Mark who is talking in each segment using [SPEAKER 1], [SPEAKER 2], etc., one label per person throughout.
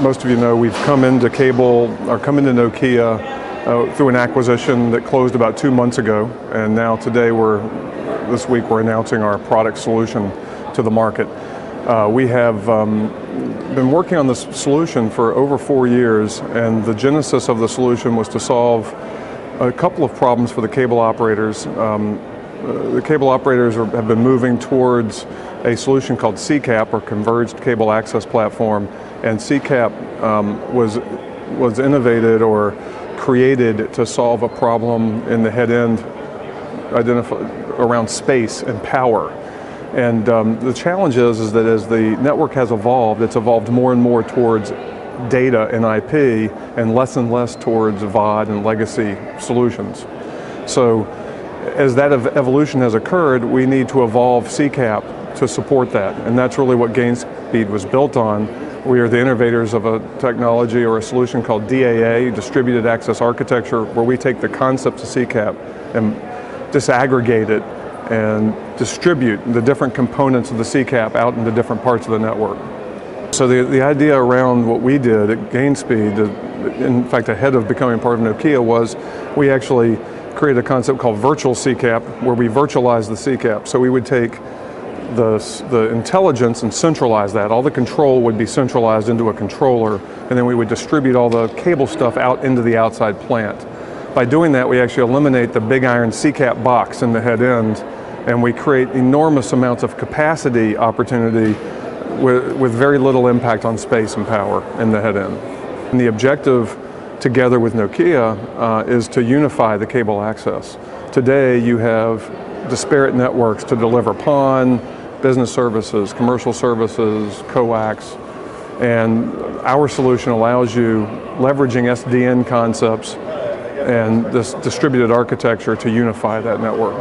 [SPEAKER 1] most of you know, we've come into Nokia through an acquisition that closed about 2 months ago, and now today this week we're announcing our product solution to the market. We have been working on this solution for over 4 years, and the genesis of the solution was to solve a couple of problems for the cable operators. The cable operators have been moving towards a solution called CCAP, or Converged Cable Access Platform, and CCAP was innovated or created to solve a problem in the head end around space and power. And the challenge is that as the network has evolved, it's evolved more and more towards data and IP and less towards VOD and legacy solutions. So as that evolution has occurred, we need to evolve CCAP to support that, and that's really what Gainspeed was built on. We are the innovators of a technology or a solution called DAA, Distributed Access Architecture, where we take the concept of CCAP and disaggregate it and distribute the different components of the CCAP out into different parts of the network. So the idea around what we did at Gainspeed, in fact ahead of becoming part of Nokia, was we actually created a concept called virtual CCAP, where we virtualize the CCAP. So we would take the intelligence and centralize that. All the control would be centralized into a controller, and then we would distribute all the cable stuff out into the outside plant. By doing that, we actually eliminate the big iron CCAP box in the head end, and we create enormous amounts of capacity opportunity with very little impact on space and power in the head end. And the objective, together with Nokia, is to unify the cable access. Today, you have disparate networks to deliver PON, business services, commercial services, coax, and our solution allows you, leveraging SDN concepts and this distributed architecture, to unify that network.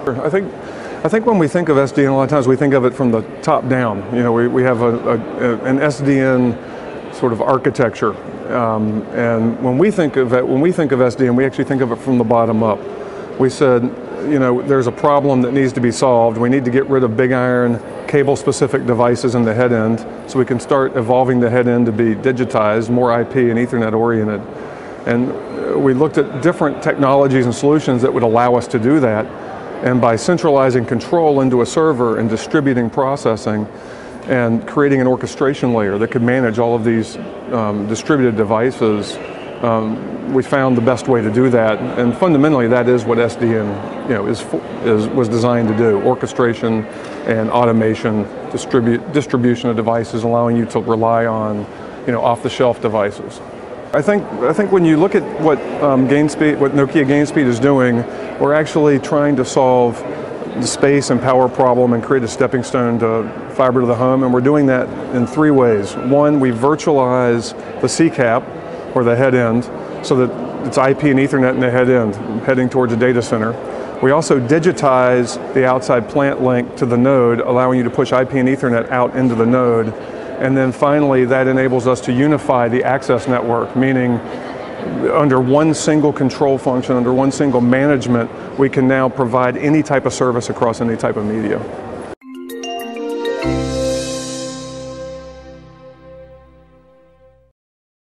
[SPEAKER 1] I think when we think of SDN, a lot of times we think of it from the top down. You know, we have an SDN sort of architecture, and when we think of SDN, we actually think of it from the bottom up. We said, you know, there's a problem that needs to be solved. We need to get rid of big iron cable-specific devices in the head end, so we can start evolving the head end to be digitized, more IP and Ethernet oriented. And we looked at different technologies and solutions that would allow us to do that. And by centralizing control into a server and distributing processing and creating an orchestration layer that could manage all of these distributed devices, we found the best way to do that. And fundamentally, that is what SDN, you know, was designed to do: orchestration and automation, distribution of devices, allowing you to rely on, you know, off-the-shelf devices. I think when you look at what Nokia Gainspeed is doing, we're actually trying to solve the space and power problem and create a stepping stone to fiber to the home, and we're doing that in 3 ways. One, we virtualize the CCAP, or the head end, so that it's IP and Ethernet in the head end, heading towards a data center. We also digitize the outside plant link to the node, allowing you to push IP and Ethernet out into the node. And then finally, that enables us to unify the access network, meaning under one single control function, under one single management, we can now provide any type of service across any type of media.